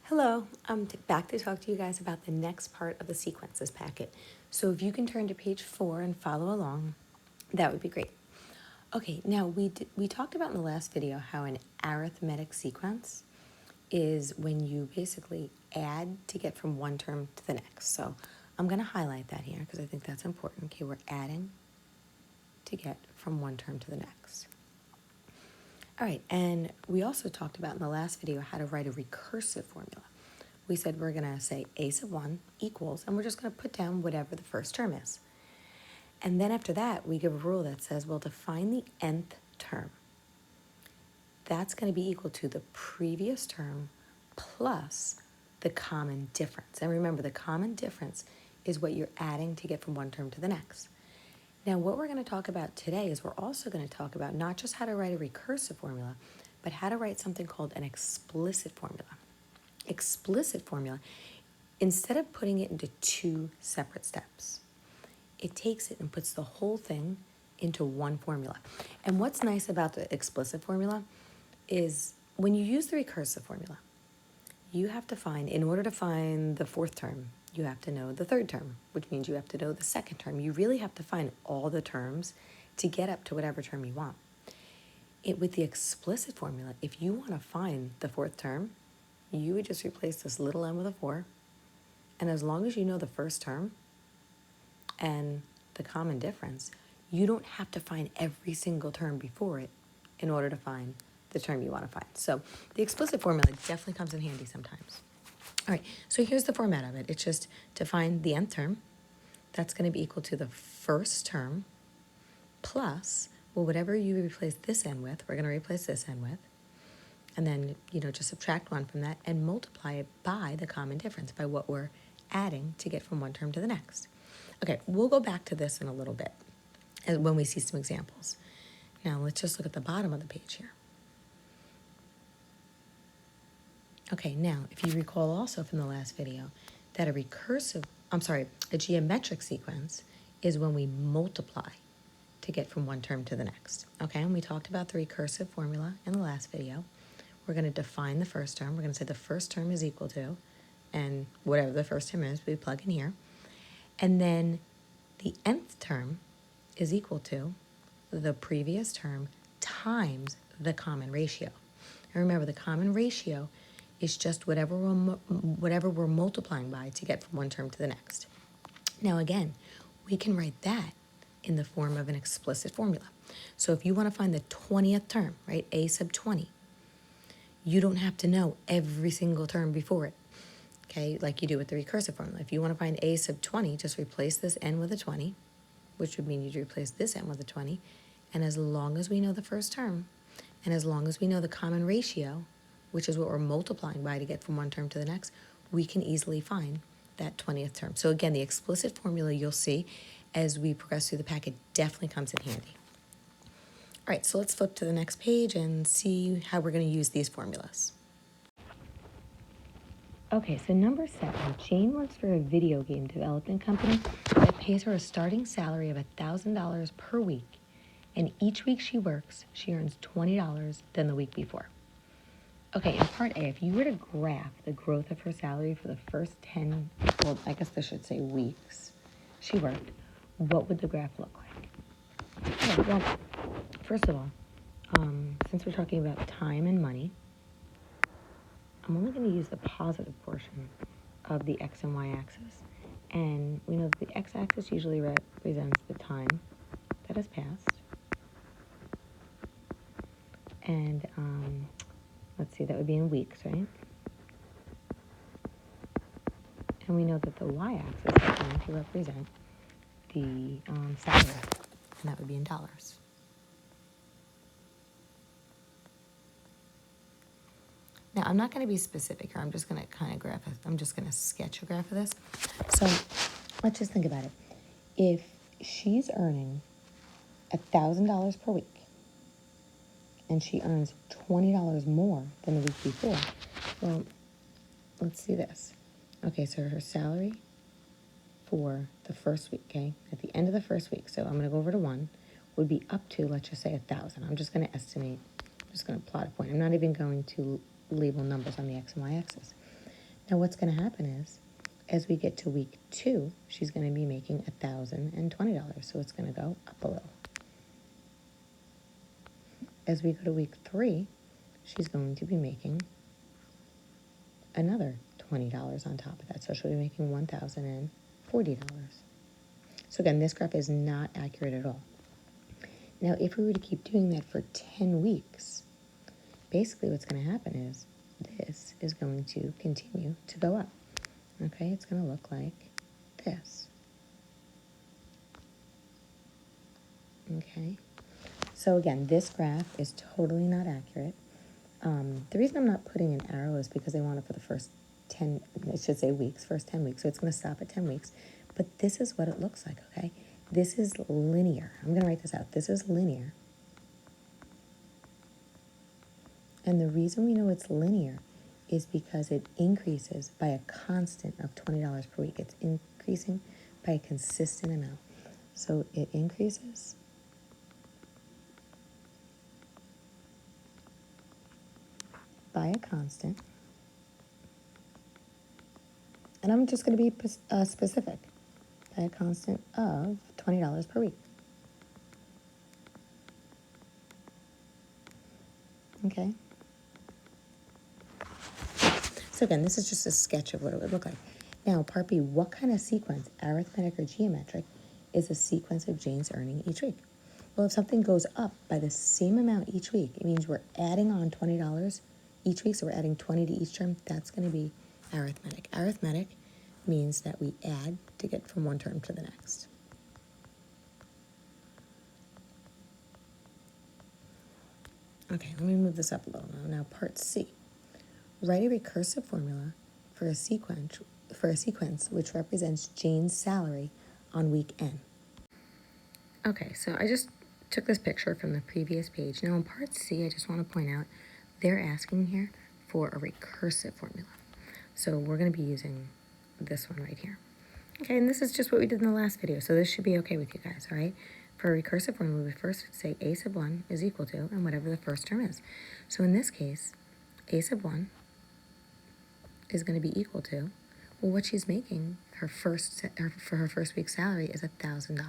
Hello, I'm back to talk to you guys about the next part of the sequences packet. So if you can turn to page 4 and follow along, that would be great. Okay, now we talked about in the last video how an arithmetic sequence is when you basically add to get from one term to the next. So I'm going to highlight that here because I think that's important. Okay, we're adding to get from one term to the next. All right, and we also talked about in the last video how to write a recursive formula. We said we're going to say a sub 1 equals, and we're just going to put down whatever the first term is. And then after that, we give a rule that says, well, to find the nth term, that's going to be equal to the previous term plus the common difference. And remember, the common difference is what you're adding to get from one term to the next. Now, what we're going to talk about today is we're also going to talk about not just how to write a recursive formula, but how to write something called an explicit formula. Explicit formula, instead of putting it into two separate steps, it takes it and puts the whole thing into one formula. And what's nice about the explicit formula is when you use the recursive formula, you have to find, in order to find the fourth term, you have to know the third term, which means you have to know the second term. You really have to find all the terms to get up to whatever term you want. With the explicit formula, if you want to find the fourth term, you would just replace this little n with a 4. And as long as you know the first term and the common difference, you don't have to find every single term before it in order to find the term you want to find. So the explicit formula definitely comes in handy sometimes. All right, so here's the format of it. It's just to find the nth term. That's going to be equal to the first term plus, well, whatever you replace this n with, we're going to replace this n with. And then, just subtract 1 from that and multiply it by the common difference, by what we're adding to get from one term to the next. Okay, we'll go back to this in a little bit when we see some examples. Now, let's just look at the bottom of the page here. Okay, now, if you recall also from the last video that a geometric sequence is when we multiply to get from one term to the next. Okay, and we talked about the recursive formula in the last video. We're going to define the first term. We're going to say the first term is equal to, and whatever the first term is, we plug in here. And then the nth term is equal to the previous term times the common ratio. And remember, the common ratio is just whatever we're multiplying by to get from one term to the next. Now again, we can write that in the form of an explicit formula. So if you want to find the 20th term, right, a sub 20, you don't have to know every single term before it, okay, like you do with the recursive formula. If you want to find a sub 20, just replace this n with a 20, which would mean you'd replace this n with a 20, and as long as we know the first term, and as long as we know the common ratio, which is what we're multiplying by to get from one term to the next, we can easily find that 20th term. So again, the explicit formula you'll see as we progress through the packet definitely comes in handy. All right, so let's flip to the next page and see how we're going to use these formulas. Okay, so number 7, Jane works for a video game development company that pays her a starting salary of $1,000 per week, and each week she works, she earns $20 than the week before. Okay, in part A, if you were to graph the growth of her salary for the first 10, well, I guess I should say weeks she worked, what would the graph look like? Okay, well, first of all, since we're talking about time and money, I'm only going to use the positive portion of the x and y axis. And we know that the x-axis usually represents the time that has passed. And let's see, that would be in weeks, right? And we know that the y-axis is going to represent the salary, and that would be in dollars. Now, I'm not going to be specific here. I'm just going to kind of graph it. I'm just going to sketch a graph of this. So let's just think about it. If she's earning $1,000 per week, and she earns $20 more than the week before, well, let's see this. Okay, so her salary for the first week, okay, at the end of the first week, so I'm going to go over to 1, would be up to, let's just say, 1,000. I'm just going to estimate, I'm just going to plot a point. I'm not even going to label numbers on the x and y axis. Now what's going to happen is, as we get to week 2, she's going to be making $1,020, so it's going to go up a little. As we go to week 3, she's going to be making another $20 on top of that, so she'll be making $1,040. So again, this graph is not accurate at all. Now, if we were to keep doing that for 10 weeks, basically what's going to happen is this is going to continue to go up. Okay, it's going to look like this. Okay, so again, this graph is totally not accurate. The reason I'm not putting an arrow is because I want it for the first 10, I should say weeks, first 10 weeks. So it's going to stop at 10 weeks. But this is what it looks like, okay? This is linear. I'm going to write this out. This is linear. And the reason we know it's linear is because it increases by a constant of $20 per week. It's increasing by a consistent amount. So it increases by a constant. And I'm just going to be specific. By a constant of $20 per week. Okay? So again, this is just a sketch of what it would look like. Now, part B, what kind of sequence, arithmetic or geometric, is a sequence of Jane's earning each week? Well, if something goes up by the same amount each week, it means we're adding on $20 each week, so we're adding 20 to each term. That's going to be arithmetic. Arithmetic means that we add to get from one term to the next. Okay, let me move this up a little now. Now, part C. Write a recursive formula for a sequence which represents Jane's salary on week N. Okay, so I just took this picture from the previous page. Now in part C, I just want to point out they're asking here for a recursive formula. So we're going to be using this one right here. Okay, and this is just what we did in the last video, so this should be okay with you guys, all right? For a recursive formula, we first say a sub 1 is equal to, and whatever the first term is. So in this case, a sub 1 is going to be equal to, well, what she's making for her first week's salary is $1,000.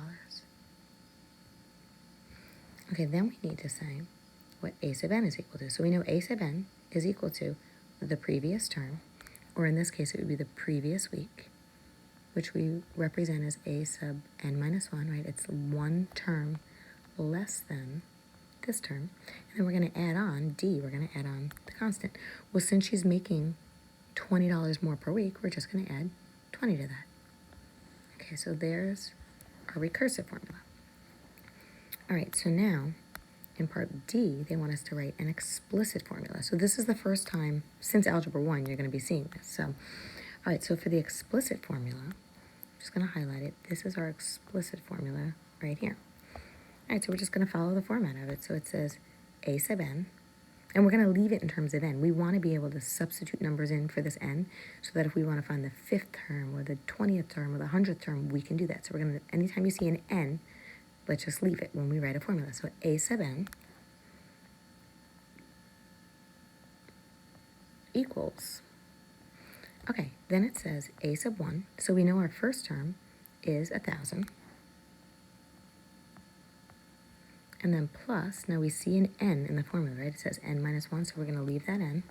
Okay, then we need to say what a sub n is equal to. So we know a sub n is equal to the previous term, or in this case, it would be the previous week, which we represent as a sub n minus 1, right? It's one term less than this term. And then we're going to add on d, we're going to add on the constant. Well, since she's making $20 more per week, we're just going to add 20 to that. Okay, so there's our recursive formula. All right, so now in part D, they want us to write an explicit formula. So this is the first time since Algebra 1 you're going to be seeing this. So, all right, so for the explicit formula, I'm just going to highlight it. This is our explicit formula right here. All right, so we're just going to follow the format of it. So it says a sub n, and we're going to leave it in terms of n. We want to be able to substitute numbers in for this n so that if we want to find the 5th term or the 20th term or the 100th term, we can do that. So we're going to, anytime you see an n, let's just leave it when we write a formula. So a sub n equals, okay, then it says a sub 1. So we know our first term is 1,000. And then plus, now we see an n in the formula, right? It says n minus 1, so we're going to leave that n.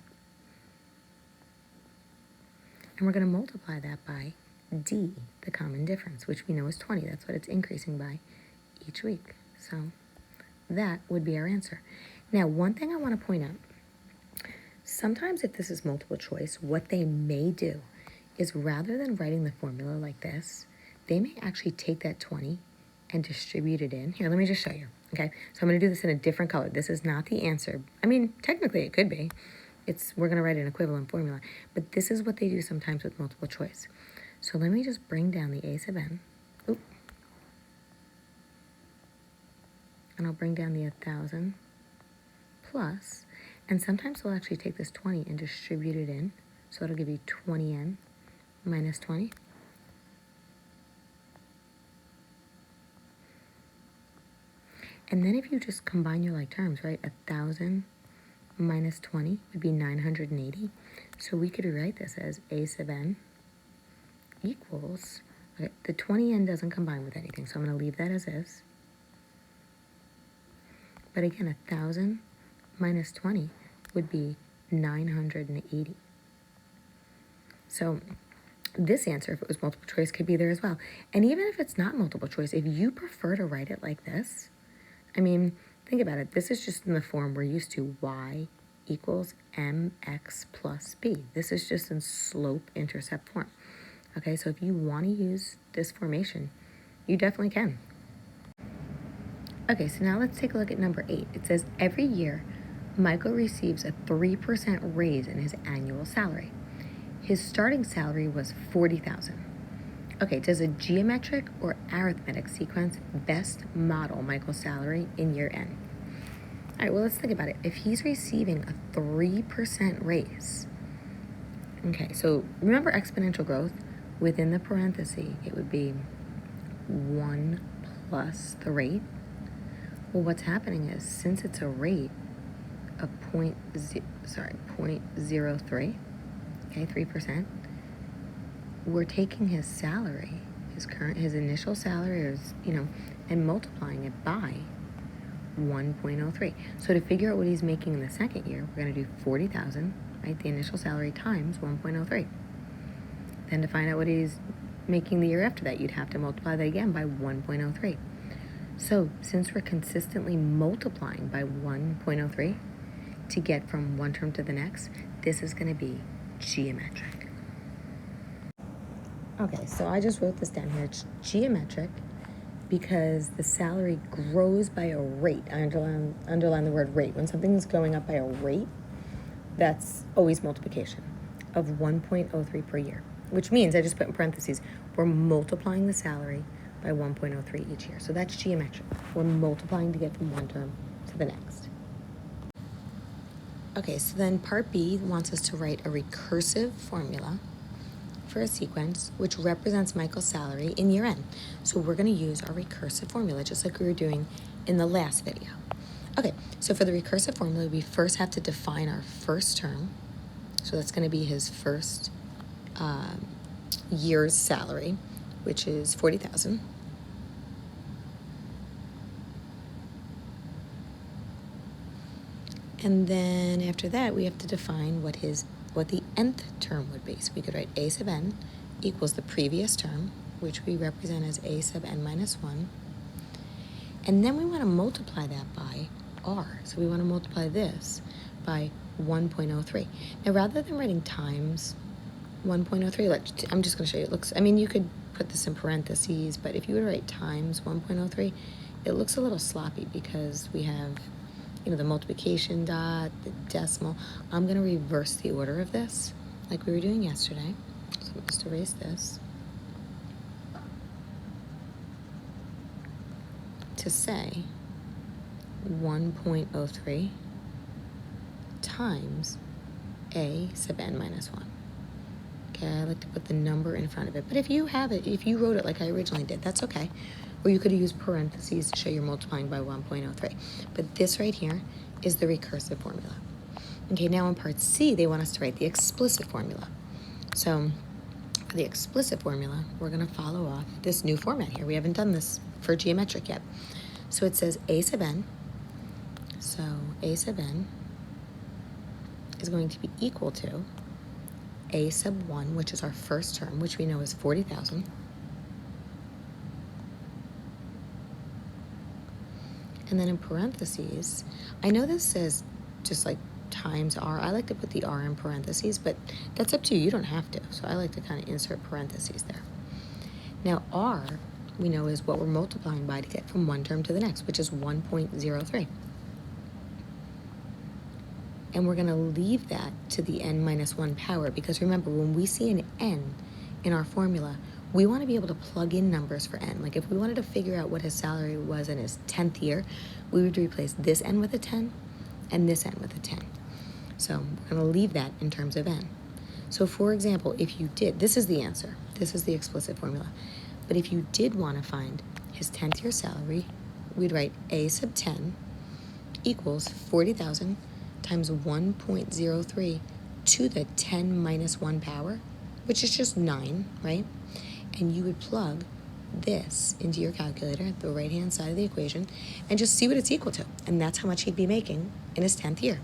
And we're going to multiply that by d, the common difference, which we know is 20. That's what it's increasing by each week. So that would be our answer. Now, one thing I want to point out, sometimes if this is multiple choice, what they may do is rather than writing the formula like this, they may actually take that 20 and distribute it in. Here, let me just show you. Okay, so I'm going to do this in a different color. This is not the answer. I mean, technically it could be. We're going to write an equivalent formula. But this is what they do sometimes with multiple choice. So let me just bring down the a sub n. Oop. And I'll bring down the 1,000 plus. And sometimes they'll actually take this 20 and distribute it in. So it'll give you 20n minus 20. And then if you just combine your like terms, right, 1,000 minus 20 would be 980. So we could rewrite this as a sub n equals, okay, the 20n doesn't combine with anything, so I'm going to leave that as is. But again, 1,000 minus 20 would be 980. So this answer, if it was multiple choice, could be there as well. And even if it's not multiple choice, if you prefer to write it like this, I mean, think about it. This is just in the form we're used to, y equals mx plus b. This is just in slope-intercept form. Okay, so if you want to use this formation, you definitely can. Okay, so now let's take a look at number 8. It says, every year, Michael receives a 3% raise in his annual salary. His starting salary was $40,000. Okay, does a geometric or arithmetic sequence best model Michael's salary in year N? All right, well, let's think about it. If he's receiving a 3% raise, okay, so remember exponential growth? Within the parenthesis, it would be 1 plus the rate. Well, what's happening is, since it's a rate of 0.03, okay, 3%, we're taking his salary, his initial salary, and multiplying it by 1.03. So to figure out what he's making in the second year, we're going to do 40,000, right, the initial salary times 1.03. Then to find out what he's making the year after that, you'd have to multiply that again by 1.03. So since we're consistently multiplying by 1.03 to get from one term to the next, this is going to be geometric. Okay, so I just wrote this down here. It's geometric because the salary grows by a rate. I underline the word rate. When something's going up by a rate, that's always multiplication of 1.03 per year, which means, I just put in parentheses, we're multiplying the salary by 1.03 each year. So that's geometric. We're multiplying to get from one term to the next. Okay, so then part B wants us to write a recursive formula for a sequence which represents Michael's salary in year N. So we're going to use our recursive formula just like we were doing in the last video. Okay, so for the recursive formula, we first have to define our first term. So that's going to be his first year's salary, which is 40,000. And then after that, we have to define what the nth term would be. So we could write a sub n equals the previous term, which we represent as a sub n minus 1. And then we want to multiply that by r. So we want to multiply this by 1.03. Now, rather than writing times 1.03, I'm just going to show you. You could put this in parentheses, but if you were to write times 1.03, it looks a little sloppy because we have, the multiplication dot, the decimal. I'm going to reverse the order of this like we were doing yesterday. So we'll just erase this to say 1.03 times a sub n minus 1. Okay, I like to put the number in front of it. But if you wrote it like I originally did, that's okay. Or you could use parentheses to show you're multiplying by 1.03. But this right here is the recursive formula. Okay, now in part C, they want us to write the explicit formula. So for the explicit formula, we're going to follow off this new format here. We haven't done this for geometric yet. So it says a sub n. So a sub n is going to be equal to a sub 1, which is our first term, which we know is 40,000. And then in parentheses, I know this says just like times r. I like to put the r in parentheses, but that's up to you. You don't have to. So I like to kind of insert parentheses there. Now r, we know, is what we're multiplying by to get from one term to the next, which is 1.03. And we're going to leave that to the n minus 1 power, because remember, when we see an n in our formula, we want to be able to plug in numbers for n. Like if we wanted to figure out what his salary was in his 10th year, we would replace this n with a 10 and this n with a 10. So we're going to leave that in terms of n. So for example, if you did, this is the answer. This is the explicit formula. But if you did want to find his 10th year salary, we'd write a sub 10 equals 40,000 times 1.03 to the 10 minus 1 power, which is just 9, right? And you would plug this into your calculator at the right-hand side of the equation and just see what it's equal to. And that's how much he'd be making in his 10th year.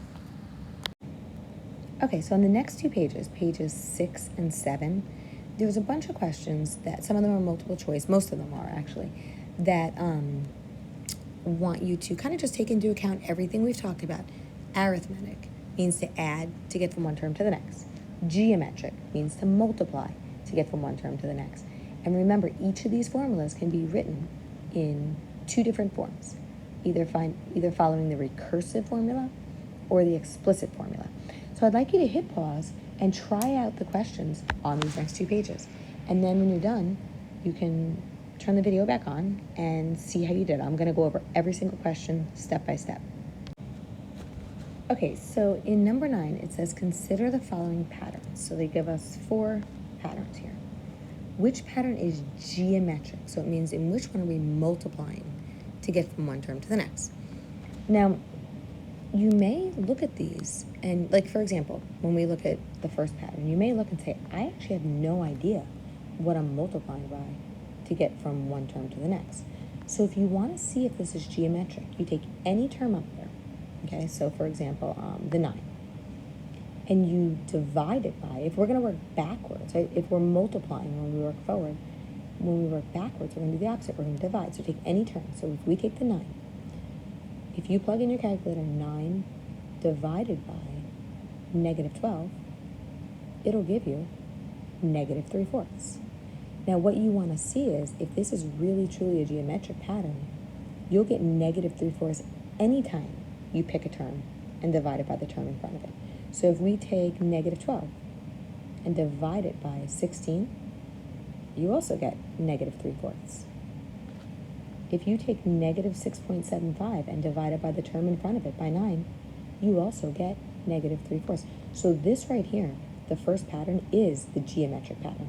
Okay, so on the next two pages, pages 6 and 7, there's a bunch of questions that some of them are multiple choice, most of them are actually, that want you to kind of just take into account everything we've talked about. Arithmetic means to add to get from one term to the next. Geometric means to multiply to get from one term to the next. And remember, each of these formulas can be written in two different forms, either following the recursive formula or the explicit formula. So I'd like you to hit pause and try out the questions on these next two pages. And then when you're done, you can turn the video back on and see how you did. I'm going to go over every single question step by step. Okay, so in number 9, it says consider the following patterns. So they give us 4 patterns here. Which pattern is geometric? So it means in which one are we multiplying to get from one term to the next? Now, you may look at these and, like, for example, when we look at the first pattern, you may look and say, I actually have no idea what I'm multiplying by to get from one term to the next. So if you want to see if this is geometric, you take any term up there, okay? So for example, the 9, and you divide it by, if we're going to work backwards, right? If we're multiplying when we work forward, when we work backwards, we're going to do the opposite. We're going to divide. So take any term. So if we take the 9, if you plug in your calculator 9 divided by negative 12, it'll give you negative 3/4. Now what you want to see is if this is really truly a geometric pattern, you'll get negative 3/4 anytime you pick a term and divide it by the term in front of it. So if we take negative 12 and divide it by 16, you also get negative 3/4. If you take negative 6.75 and divide it by the term in front of it by 9, you also get negative 3/4. So this right here, the first pattern, is the geometric pattern.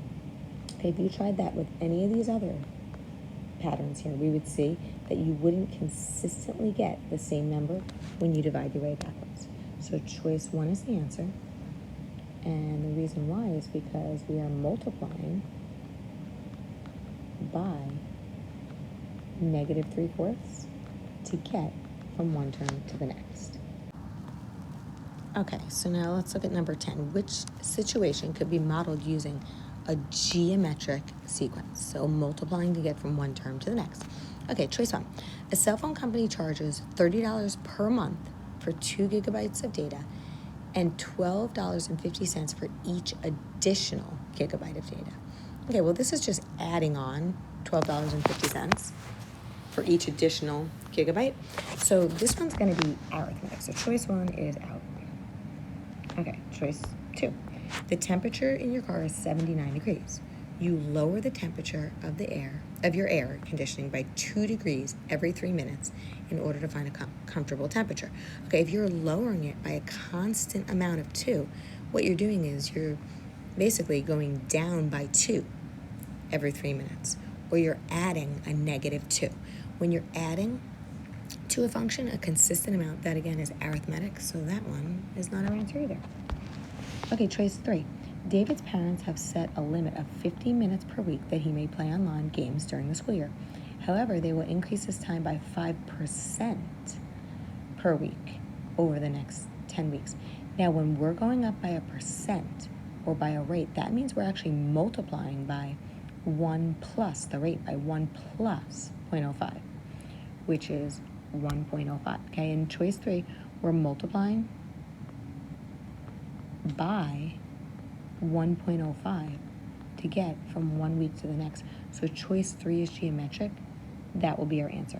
Okay, if you tried that with any of these other patterns here, we would see that you wouldn't consistently get the same number when you divide your way backwards. So choice 1 is the answer. And the reason why is because we are multiplying by negative 3/4 to get from one term to the next. Okay, so now let's look at number 10. Which situation could be modeled using a geometric sequence? So multiplying to get from one term to the next. Okay, choice 1. A cell phone company charges $30 per month for 2 gigabytes of data and $12.50 for each additional gigabyte of data. Okay, well, this is just adding on $12.50 for each additional gigabyte. So this one's going to be arithmetic. So choice 1 is out. Okay, choice 2. The temperature in your car is 79 degrees. You lower the temperature of your air conditioning by 2 degrees every 3 minutes in order to find a comfortable temperature. Okay, if you're lowering it by a constant amount of 2, what you're doing is you're basically going down by 2 every 3 minutes, or you're adding a negative 2. When you're adding to a function a consistent amount, that again is arithmetic, so that one is not our answer either. Okay, choice 3. David's parents have set a limit of 50 minutes per week that he may play online games during the school year. However, they will increase his time by 5% per week over the next 10 weeks. Now, when we're going up by a percent or by a rate, that means we're actually multiplying by 1 plus the rate, by 1 plus 0.05, which is 1.05. Okay, in choice 3, we're multiplying by 1.05 to get from 1 week to the next. So choice 3 is geometric. That will be our answer.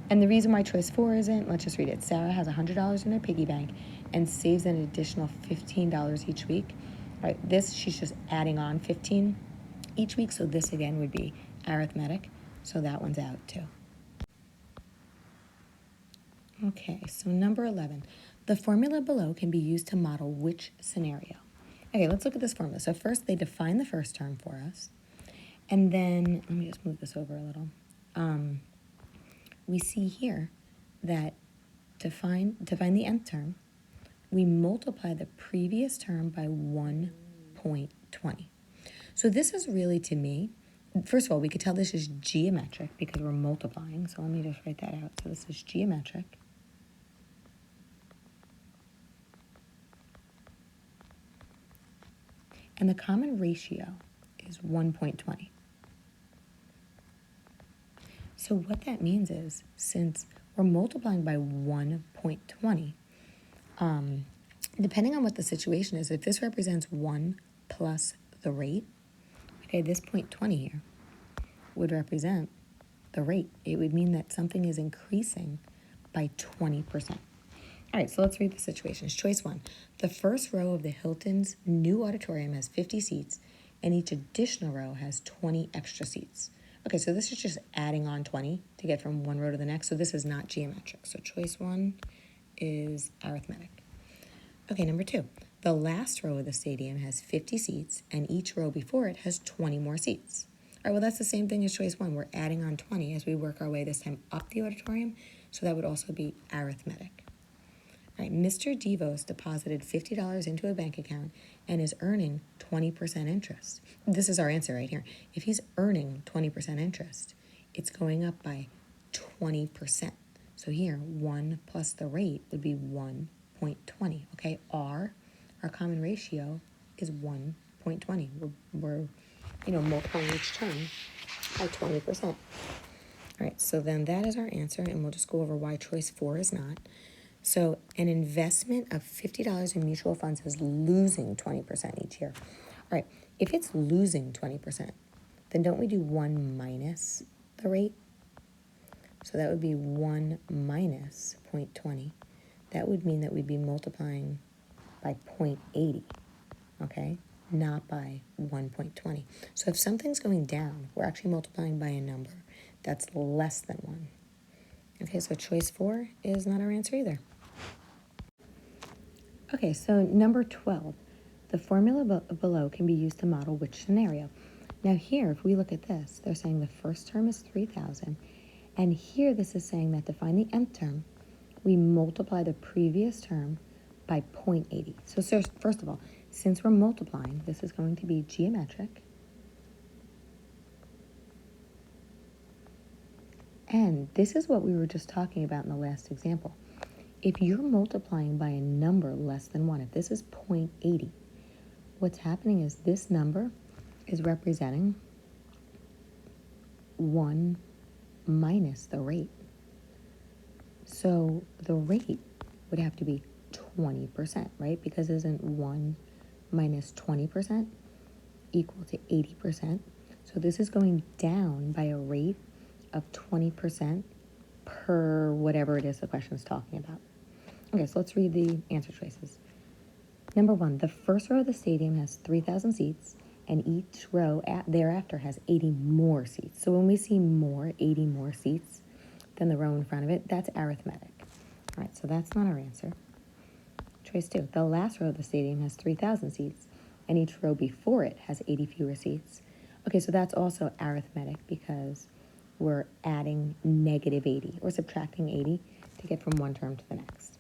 And the reason why choice 4 isn't, let's just read it. Sarah has $100 in her piggy bank and saves an additional $15 each week. All right, this, she's just adding on 15 each week. So this again would be arithmetic. So that one's out too. Okay, so number 11. The formula below can be used to model which scenario? Okay, let's look at this formula. So first, they define the first term for us. And then, let me just move this over a little. We see here that to find the nth term, we multiply the previous term by 1.20. So this is really, to me, first of all, we could tell this is geometric because we're multiplying. So let me just write that out. So this is geometric. And the common ratio is 1.20. So what that means is, since we're multiplying by 1.20, depending on what the situation is, if this represents 1 plus the rate, okay, this 0.20 here would represent the rate. It would mean that something is increasing by 20%. All right, so let's read the situations. Choice 1. The first row of the Hilton's new auditorium has 50 seats, and each additional row has 20 extra seats. Okay, so this is just adding on 20 to get from one row to the next, so this is not geometric. So choice 1 is arithmetic. Okay, number 2. The last row of the stadium has 50 seats, and each row before it has 20 more seats. All right, well, that's the same thing as choice 1. We're adding on 20 as we work our way this time up the auditorium, so that would also be arithmetic. All right, Mr. Devos deposited $50 into a bank account and is earning 20% interest. This is our answer right here. If he's earning 20% interest, it's going up by 20%. So here, 1 plus the rate would be 1.20. Okay, our common ratio is 1.20. We're multiplying each term by 20%. All right, so then that is our answer, and we'll just go over why choice 4 is not. So an investment of $50 in mutual funds is losing 20% each year. All right, if it's losing 20%, then don't we do 1 minus the rate? So that would be 1 minus 0.20. That would mean that we'd be multiplying by 0.80, okay, not by 1.20. So if something's going down, we're actually multiplying by a number that's less than 1. Okay, so choice 4 is not our answer either. Okay, so number 12, the formula below can be used to model which scenario? Now here, if we look at this, they're saying the first term is 3,000, and here this is saying that to find the nth term, we multiply the previous term by 0.80. So first of all, since we're multiplying, this is going to be geometric. And this is what we were just talking about in the last example. If you're multiplying by a number less than 1, if this is 0.80, what's happening is this number is representing 1 minus the rate. So the rate would have to be 20%, right? Because isn't 1 minus 20% equal to 80%? So this is going down by a rate of 20% per whatever it is the question is talking about. Okay, so let's read the answer choices. Number 1, the first row of the stadium has 3,000 seats, and each row thereafter has 80 more seats. So when we see 80 more seats than the row in front of it, that's arithmetic. All right, so that's not our answer. Choice 2, the last row of the stadium has 3,000 seats, and each row before it has 80 fewer seats. Okay, so that's also arithmetic because we're adding negative 80 or subtracting 80 to get from one term to the next.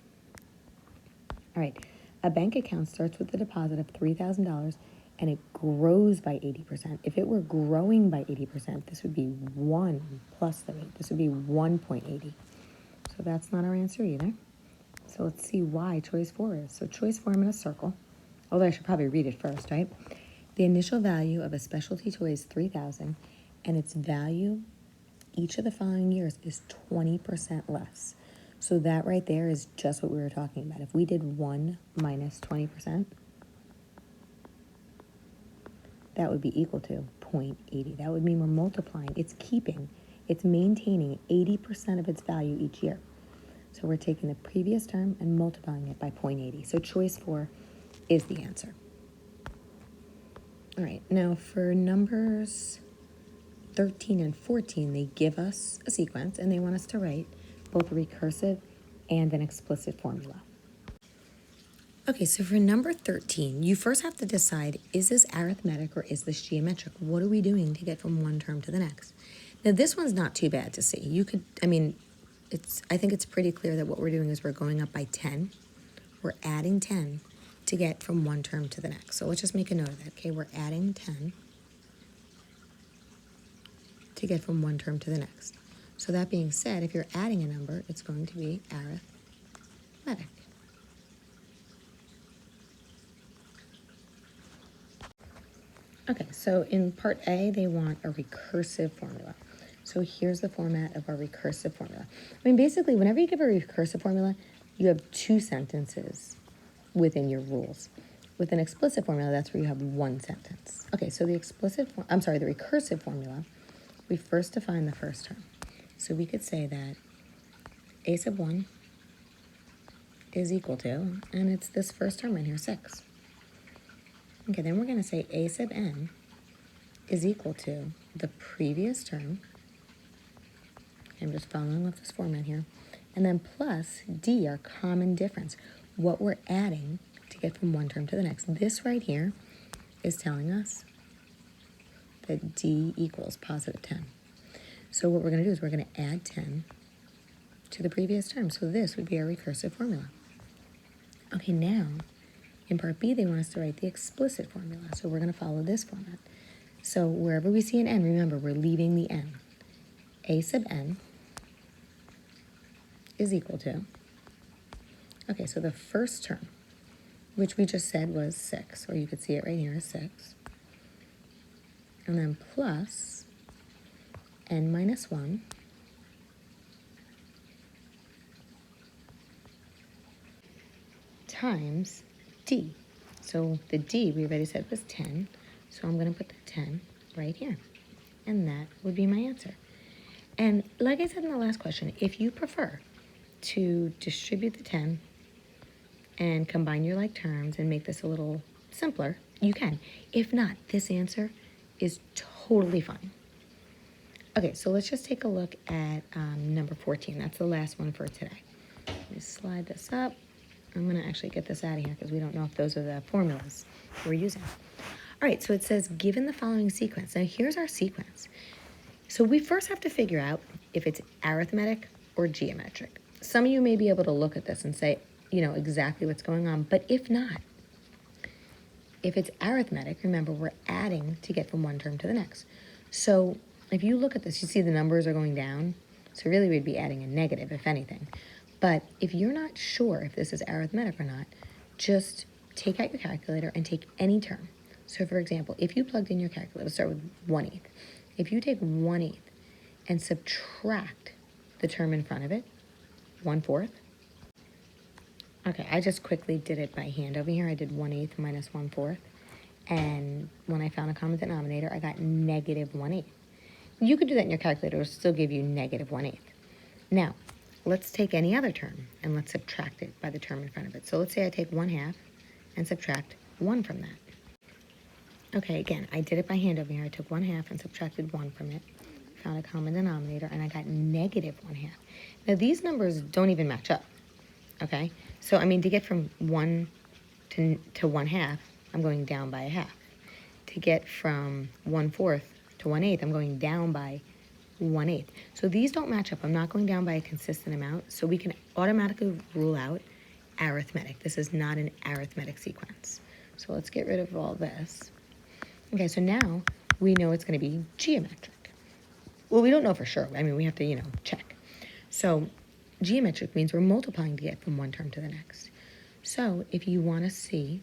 All right, a bank account starts with a deposit of $3,000 and it grows by 80%. If it were growing by 80%, this would be 1 plus the rate. This would be 1.80. So that's not our answer either. So let's see why choice 4 is. So choice 4, I'm going to circle. Although I should probably read it first, right? The initial value of a specialty toy is $3,000, and its value each of the following years is 20% less. So that right there is just what we were talking about. If we did 1 minus 20%, that would be equal to 0.80. That would mean we're multiplying. It's maintaining 80% of its value each year. So we're taking the previous term and multiplying it by 0.80. So choice 4 is the answer. All right, now for numbers 13 and 14, they give us a sequence and they want us to write both a recursive and an explicit formula. Okay, so for number 13, you first have to decide, is this arithmetic or is this geometric? What are we doing to get from one term to the next? Now, this one's not too bad to see. I think it's pretty clear that what we're doing is we're going up by 10 we're adding 10 to get from one term to the next. So let's just make a note of that, okay? We're adding 10 to get from one term to the next. So that being said, if you're adding a number, it's going to be arithmetic. Okay, so in part A, they want a recursive formula. So here's the format of our recursive formula. I mean, basically, whenever you give a recursive formula, you have two sentences within your rules. With an explicit formula, that's where you have one sentence. Okay, so the recursive formula, we first define the first term. So we could say that a sub 1 is equal to, and it's this first term in here, 6. Okay, then we're going to say a sub n is equal to the previous term. I'm just following with this format here. And then plus d, our common difference, what we're adding to get from one term to the next. This right here is telling us that d equals positive 10. So what we're going to do is we're going to add 10 to the previous term. So this would be our recursive formula. Okay, now in part B, they want us to write the explicit formula. So we're going to follow this format. So wherever we see an n, remember, we're leaving the n. A sub n is equal to, okay, so the first term, which we just said was 6, or you could see it right here as 6. And then plus n minus 1 times d. So the d we already said was 10, so I'm going to put the 10 right here. And that would be my answer. And like I said in the last question, if you prefer to distribute the 10 and combine your like terms and make this a little simpler, you can. If not, this answer is totally fine. Okay, so let's just take a look at number 14. That's the last one for today. Let me slide this up. I'm going to actually get this out of here because we don't know if those are the formulas we're using. All right, so it says, given the following sequence. Now, here's our sequence. So we first have to figure out if it's arithmetic or geometric. Some of you may be able to look at this and say, you know, exactly what's going on. But if not, if it's arithmetic, remember, we're adding to get from one term to the next. So if you look at this, you see the numbers are going down. So really, we'd be adding a negative, if anything. But if you're not sure if this is arithmetic or not, just take out your calculator and take any term. So for example, if you plugged in your calculator, let's start with 1/8. If you take 1/8 and subtract the term in front of it, 1/4. Okay, I just quickly did it by hand over here. I did 1/8 minus 1/4. And when I found a common denominator, I got negative 1/8. You could do that in your calculator. It will still give you negative 1/8. Now, let's take any other term and let's subtract it by the term in front of it. So let's say I take 1/2 and subtract 1 from that. Okay, again, I did it by hand over here. I took 1/2 and subtracted 1 from it, found a common denominator, and I got negative 1/2. Now, these numbers don't even match up, okay? So, I mean, to get from 1 to 1/2, I'm going down by 1/2. To get from 1/4 to 1/8, I'm going down by 1/8. So these don't match up. I'm not going down by a consistent amount, so we can automatically rule out arithmetic. This is not an arithmetic sequence. So let's get rid of all this. Okay, so now we know it's going to be geometric. Well, we don't know for sure. I mean, we have to, check. So geometric means we're multiplying to get from one term to the next. So if you want to see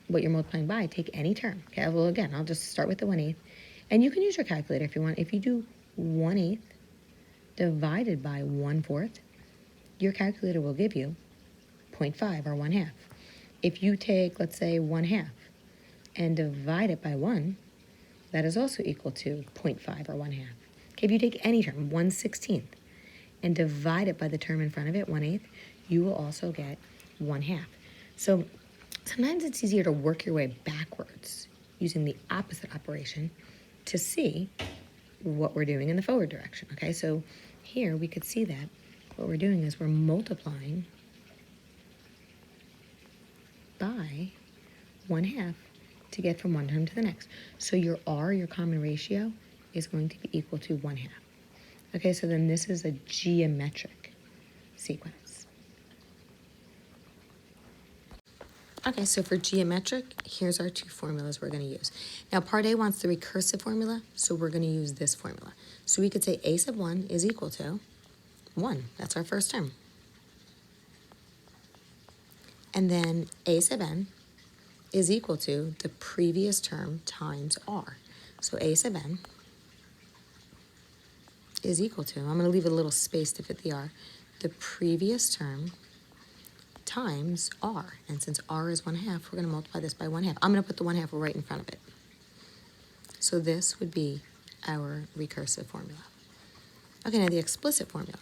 what you're multiplying by, take any term. Okay, well, again, I'll just start with the 1/8. And you can use your calculator if you want. If you do 1/8 divided by 1/4, your calculator will give you 0.5 or 1/2. If you take, let's say, 1/2 and divide it by 1, that is also equal to 0.5 or 1/2. Okay, if you take any term, 1/16, and divide it by the term in front of it, 1/8, you will also get 1/2. So sometimes it's easier to work your way backwards using the opposite operation to see what we're doing in the forward direction, okay? So here we could see that what we're doing is we're multiplying by 1/2 to get from one term to the next. So your R, your common ratio, is going to be equal to 1/2. Okay, so then this is a geometric sequence. Okay, so for geometric, here's our two formulas we're going to use. Now, part A wants the recursive formula, so we're going to use this formula. So we could say a sub 1 is equal to 1. That's our first term. And then a sub n is equal to the previous term times r. So a sub n is equal to, I'm going to leave a little space to fit the r, the previous term times r. And since r is 1/2, we're going to multiply this by 1/2. I'm going to put the 1/2 right in front of it. So this would be our recursive formula. Okay, now the explicit formula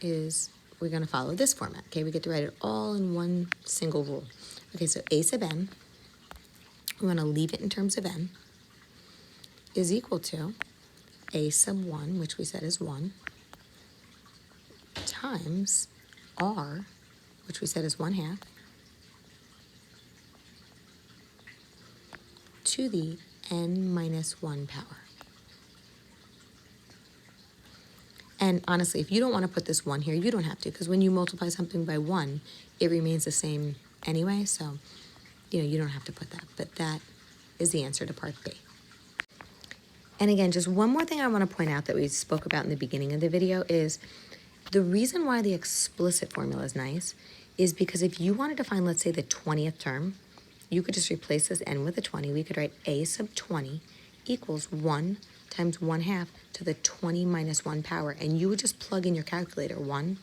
is we're going to follow this format. Okay, we get to write it all in one single rule. Okay, so a sub n, we want to leave it in terms of n, is equal to a sub 1, which we said is 1, times r, which we said is 1/2, to the n minus 1 power. And honestly, if you don't want to put this 1 here, you don't have to, because when you multiply something by 1, it remains the same anyway, so you don't have to put that. But that is the answer to part B. And again, just one more thing I want to point out that we spoke about in the beginning of the video is the reason why the explicit formula is nice is because if you wanted to find, let's say, the 20th term, you could just replace this n with a 20. We could write a sub 20 equals 1 times 1/2 to the 20 minus 1 power. And you would just plug in your calculator, 1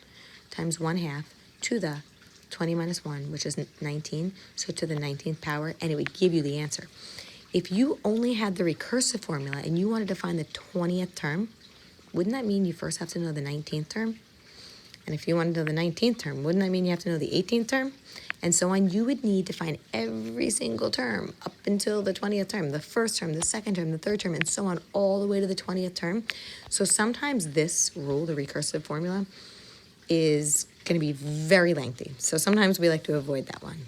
times 1/2 to the 20 minus 1, which is 19, so to the 19th power, and it would give you the answer. If you only had the recursive formula and you wanted to find the 20th term, wouldn't that mean you first have to know the 19th term? And if you wanted to know the 19th term, wouldn't that mean you have to know the 18th term? And so on, you would need to find every single term up until the 20th term, the first term, the second term, the third term, and so on, all the way to the 20th term. So sometimes this rule, the recursive formula, is going to be very lengthy. So sometimes we like to avoid that one.